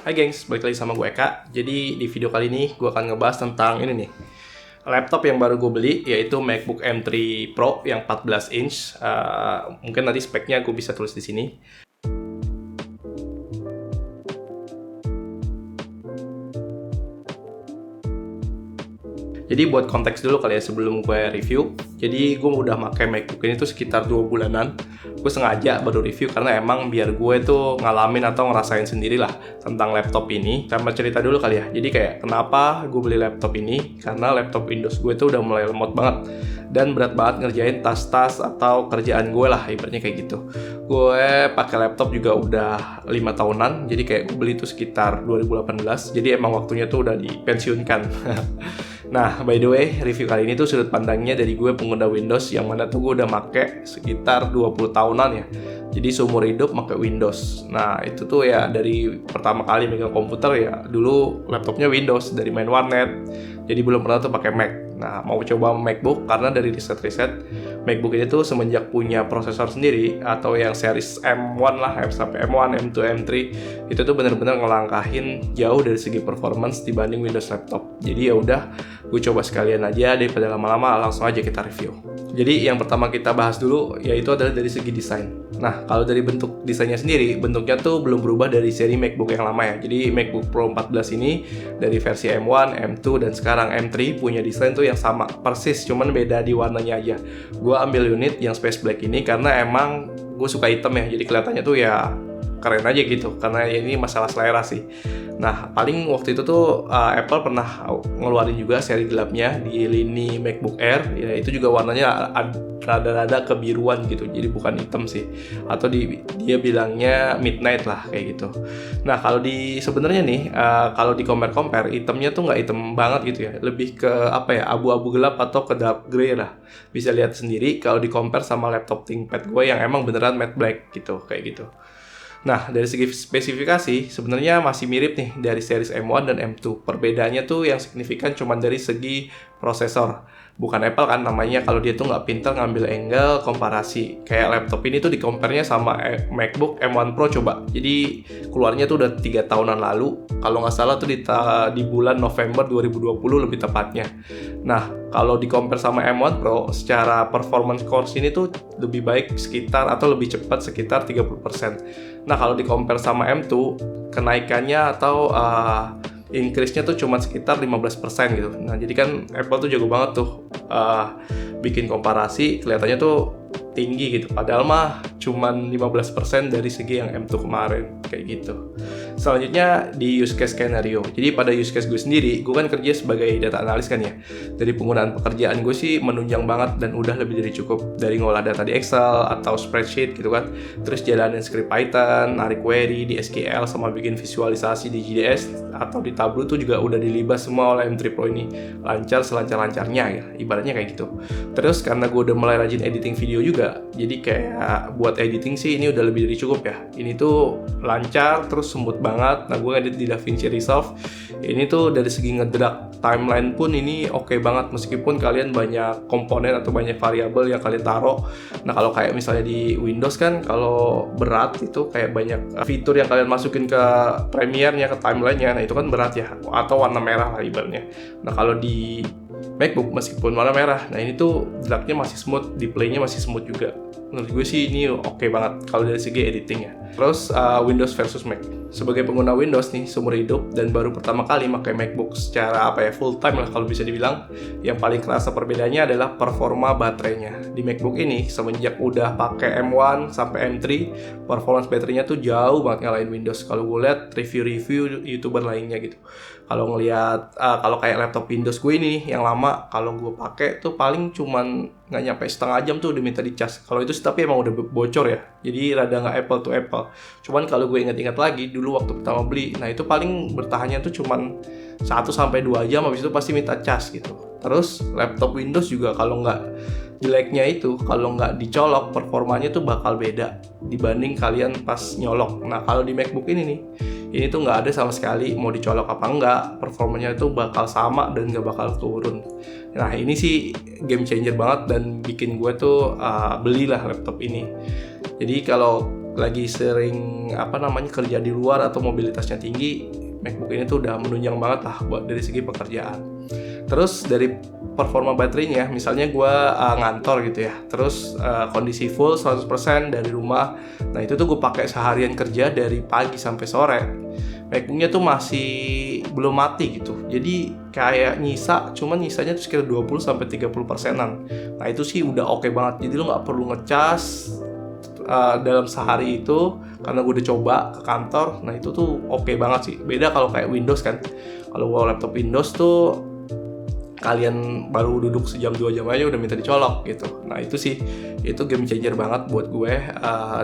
Hai gengs, balik lagi sama gue Eka. Jadi di video kali ini gue akan ngebahas tentang ini nih, laptop yang baru gue beli, yaitu MacBook M3 Pro yang 14 inch. Mungkin nanti speknya gue bisa tulis di sini. Jadi buat konteks dulu kali ya sebelum gue review. Jadi gue udah pakai MacBook ini tuh sekitar 2 bulanan. Gue sengaja baru review karena emang biar gue tuh ngalamin atau ngerasain sendiri lah tentang laptop ini. Sama cerita dulu kali ya. Jadi kayak kenapa gue beli laptop ini? Karena laptop Windows gue tuh udah mulai lemot banget dan berat banget ngerjain tas-tas atau kerjaan gue lah, ibaratnya kayak gitu. Gue pakai laptop juga udah 5 tahunan. Jadi kayak gue beli tuh sekitar 2018. Jadi emang waktunya tuh udah dipensiunkan. Nah, by the way, review kali ini tuh sudut pandangnya dari gue pengguna Windows yang mana tuh gue udah make sekitar 20 tahunan ya. Jadi seumur hidup make Windows. Nah, itu tuh ya dari pertama kali megang komputer ya dulu laptopnya Windows dari main warnet. Jadi belum pernah tuh pakai Mac. Nah, mau coba MacBook karena dari riset-riset MacBook ini tuh semenjak punya prosesor sendiri atau yang series M1 lah, sampai M1, M2, M3 itu tuh bener-bener ngelangkahin jauh dari segi performance dibanding Windows laptop. Jadi ya udah, gue coba sekalian aja daripada lama-lama, langsung aja kita review. Jadi yang pertama kita bahas dulu yaitu adalah dari segi desain. Nah, kalau dari bentuk desainnya sendiri, bentuknya tuh belum berubah dari seri MacBook yang lama ya. Jadi MacBook Pro 14 ini dari versi M1, M2 dan sekarang M3 punya desain tuh yang sama persis, cuman beda di warnanya aja. Gue ambil unit yang Space Black ini karena emang gue suka hitam ya, jadi kelihatannya tuh ya keren aja gitu, karena ini masalah selera sih. Nah, paling waktu itu tuh Apple pernah ngeluarin juga seri gelapnya di lini MacBook Air, ya itu juga warnanya rada-rada kebiruan gitu, jadi bukan hitam sih, atau dia bilangnya midnight lah kayak gitu. Nah, kalau sebenarnya nih, kalau di compare hitamnya tuh nggak hitam banget gitu ya, lebih ke apa ya, abu-abu gelap atau ke dark gray lah. Bisa lihat sendiri kalau di compare sama laptop ThinkPad gue yang emang beneran matte black gitu, kayak gitu. Nah, dari segi spesifikasi sebenarnya masih mirip nih dari series M1 dan M2. Perbedaannya tuh yang signifikan cuma dari segi prosesor. Bukan Apple kan namanya kalau dia tuh nggak pintar ngambil angle komparasi. Kayak laptop ini tuh di-compare-nya sama MacBook M1 Pro coba. Jadi keluarnya tuh udah 3 tahunan lalu. Kalau nggak salah tuh di bulan November 2020 lebih tepatnya. Nah, kalau di-compare sama M1 Pro, secara performance cores ini tuh lebih baik sekitar atau lebih cepat sekitar 30%. Nah, kalau di-compare sama M2, kenaikannya atau increase-nya tuh cuma sekitar 15% gitu. Nah, jadi kan Apple tuh jago banget tuh bikin komparasi, kelihatannya tuh tinggi gitu. Padahal mah cuman 15% dari segi yang M2 kemarin, kayak gitu. Selanjutnya di use case scenario. Jadi pada use case gue sendiri, gue kan kerja sebagai data analis kan ya. Dari penggunaan pekerjaan gue sih menunjang banget dan udah lebih dari cukup. Dari ngolah data di Excel atau spreadsheet gitu kan. Terus jalanin script Python, narik query di SQL, sama bikin visualisasi di GDS atau di Tableau tuh juga udah dilibas semua oleh M3 Pro ini. Lancar selancar-lancarnya ya, ibaratnya kayak gitu. Terus karena gue udah mulai rajin editing video juga, jadi kayak buat editing sih ini udah lebih dari cukup ya. Ini tuh lancar terus smooth banget. Nah, gue ngedit di DaVinci Resolve. Ini tuh dari segi ngedrag timeline pun ini oke banget, meskipun kalian banyak komponen atau banyak variabel yang kalian taruh. Nah, kalau kayak misalnya di Windows kan kalau berat itu kayak banyak fitur yang kalian masukin ke Premiere-nya, ke timeline-nya. Nah, itu kan berat ya, atau warna merah lah ibaratnya. Nah, kalau di MacBook meskipun warna merah, nah ini tuh dragnya masih smooth, displaynya masih smooth juga. Menurut gue sih ini oke banget kalau dari segi editing ya. Terus Windows versus Mac. Sebagai pengguna Windows nih seumur hidup dan baru pertama kali pakai MacBook secara full time lah kalau bisa dibilang, yang paling kerasa perbedaannya adalah performa baterainya. Di MacBook ini semenjak udah pakai M1 sampai M3, performance baterainya tuh jauh banget ngalahin Windows. Kalau gue lihat review-review YouTuber lainnya gitu. Kalau ngelihat kalau kayak laptop Windows gue ini yang lama, kalau gue pakai tuh paling cuman nggak nyampe setengah jam tuh udah minta dicas. Kalau itu tapi emang udah bocor ya, jadi rada nggak apple to apple. Cuman kalau gue ingat-ingat lagi dulu waktu pertama beli, nah itu paling bertahannya tuh cuman 1-2 jam, habis itu pasti minta cas gitu. Terus laptop Windows juga kalau nggak jeleknya itu, kalau nggak dicolok performanya tuh bakal beda dibanding kalian pas nyolok. Nah, kalau di MacBook ini tuh nggak ada sama sekali, mau dicolok apa enggak, performanya tuh bakal sama dan nggak bakal turun. Nah, ini sih game changer banget dan bikin gue tuh belilah laptop ini. Jadi kalau lagi sering kerja di luar atau mobilitasnya tinggi, MacBook ini tuh udah menunjang banget lah buat dari segi pekerjaan. Terus dari performa baterainya, misalnya gue ngantor gitu ya, terus kondisi full 100% dari rumah, nah itu tuh gue pakai seharian kerja dari pagi sampai sore, MacBooknya tuh masih belum mati gitu, jadi kayak cuman nyisanya tuh sekitar 20-30%an. Nah itu sih udah oke banget, jadi lo nggak perlu ngecas dalam sehari itu, karena gue udah coba ke kantor. Nah itu tuh oke banget sih, beda kalau kayak Windows kan. Kalau gue laptop Windows tuh kalian baru duduk sejam 2 jam aja udah minta dicolok gitu. Nah itu sih, itu game changer banget buat gue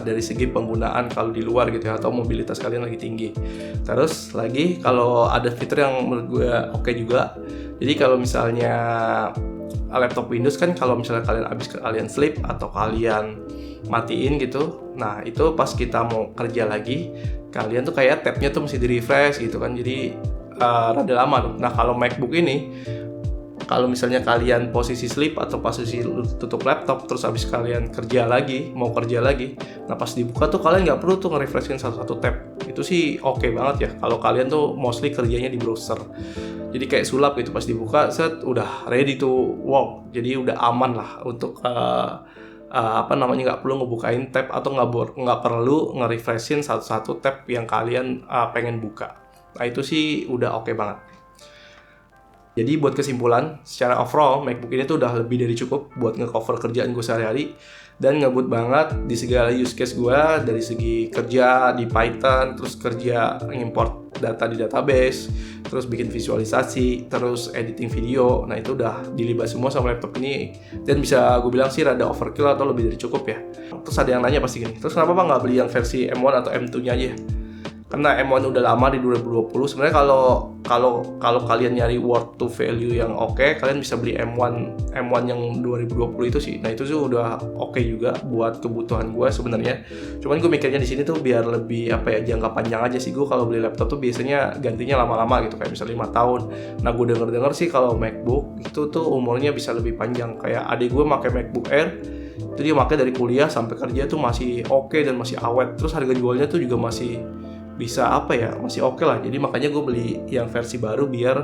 dari segi penggunaan kalau di luar gitu ya, atau mobilitas kalian lagi tinggi. Terus lagi kalau ada fitur yang menurut gue oke juga. Jadi kalau misalnya laptop Windows kan, kalau misalnya kalian sleep atau kalian matiin gitu, nah itu pas kita mau kerja lagi, kalian tuh kayak tabnya tuh mesti di refresh gitu kan, jadi rada lama tuh. Nah kalau MacBook ini, kalau misalnya kalian posisi sleep atau posisi tutup laptop, terus habis kalian mau kerja lagi, nah pas dibuka tuh kalian nggak perlu tuh nge-refreshin satu-satu tab. Itu sih oke banget ya kalau kalian tuh mostly kerjanya di browser. Jadi kayak sulap gitu, pas dibuka set udah ready to work. Jadi udah aman lah untuk nggak perlu ngebukain tab atau nggak perlu nge-refreshin satu-satu tab yang kalian pengen buka. Nah itu sih udah oke banget. Jadi buat kesimpulan, secara overall MacBook ini tuh udah lebih dari cukup buat nge-cover kerjaan gue sehari-hari, dan ngebut banget di segala use case gue, dari segi kerja di Python, terus kerja import data di database, terus bikin visualisasi, terus editing video. Nah itu udah dilibas semua sama laptop ini, dan bisa gue bilang sih rada overkill atau lebih dari cukup ya. Terus ada yang nanya pasti gini, terus kenapa nggak beli yang versi M1 atau M2 nya aja? Karena M1 udah lama di 2020. Sebenarnya kalau kalian nyari worth to value yang oke, kalian bisa beli M1 yang 2020 itu sih. Nah itu sih udah oke juga buat kebutuhan gue sebenarnya. Cuman gue mikirnya di sini tuh biar lebih jangka panjang aja sih. Gue kalau beli laptop tuh biasanya gantinya lama-lama gitu, kayak misalnya 5 tahun. Nah gue denger sih kalau MacBook itu tuh umurnya bisa lebih panjang. Kayak adik gue pakai MacBook Air, itu dia pakai dari kuliah sampai kerja tuh masih oke dan masih awet. Terus harga jualnya tuh juga masih bisa masih oke lah. Jadi makanya gue beli yang versi baru biar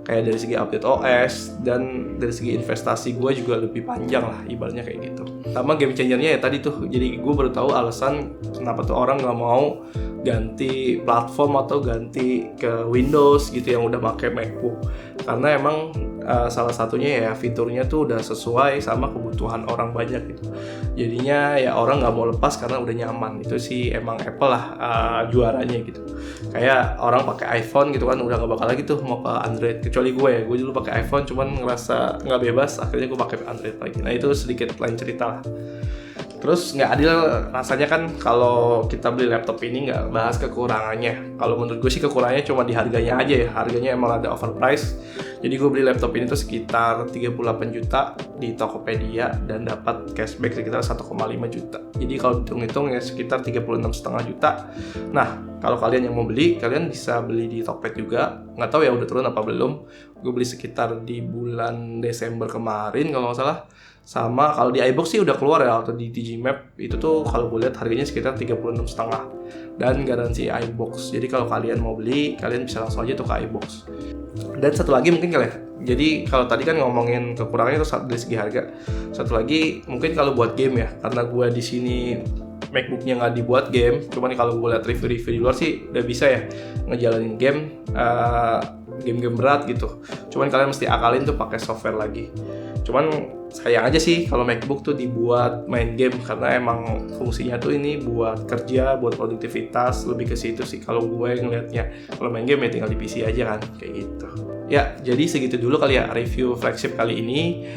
kayak dari segi update OS dan dari segi investasi gue juga lebih panjang lah, ibaratnya kayak gitu. Sama game changernya ya tadi tuh, jadi gue baru tahu alasan kenapa tuh orang nggak mau ganti platform atau ganti ke Windows gitu yang udah pakai MacBook, karena emang salah satunya ya fiturnya tuh udah sesuai sama kebutuhan orang banyak gitu. Jadinya ya orang nggak mau lepas karena udah nyaman. Itu sih emang Apple lah juaranya gitu. Kayak orang pakai iPhone gitu kan udah nggak bakal lagi tuh mau ke Android. Kecuali gue dulu pakai iPhone cuman ngerasa nggak bebas, akhirnya gue pakai Android lagi. Nah itu sedikit lain cerita lah. Terus nggak adil rasanya kan kalau kita beli laptop ini nggak bahas kekurangannya. Kalau menurut gue sih kekurangannya cuma di harganya aja ya. Harganya emang ada overprice. Jadi gue beli laptop ini tuh sekitar 38 juta di Tokopedia dan dapat cashback sekitar 1,5 juta. Jadi kalau hitung-hitung ya sekitar 36,5 juta. Nah, kalau kalian yang mau beli, kalian bisa beli di Tokped juga. Nggak tahu ya udah turun apa belum. Gue beli sekitar di bulan Desember kemarin kalau nggak salah. Sama kalau di iBox sih udah keluar ya, atau di Digimap itu tuh kalau gue lihat harganya sekitar 36,5 dan garansi iBox. Jadi kalau kalian mau beli, kalian bisa langsung aja tuh ke iBox. Dan satu lagi mungkin jadi kalau tadi kan ngomongin kekurangannya itu dari segi harga. Satu lagi mungkin kalau buat game ya, karena gue di sini MacBooknya nggak dibuat game, cuman kalau gue lihat review-review di luar sih udah bisa ya ngejalanin game-game berat gitu. Cuman kalian mesti akalin tuh pakai software lagi. Cuman sayang aja sih kalau MacBook tuh dibuat main game, karena emang fungsinya tuh ini buat kerja, buat produktivitas, lebih ke situ sih kalau gue ngeliatnya. Kalau main game ya tinggal di PC aja kan, kayak gitu. Ya, jadi segitu dulu kali ya review flagship kali ini.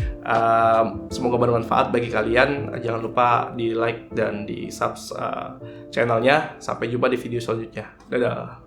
Semoga bermanfaat bagi kalian. Jangan lupa di like dan di subscribe channelnya. Sampai jumpa di video selanjutnya. Dadah.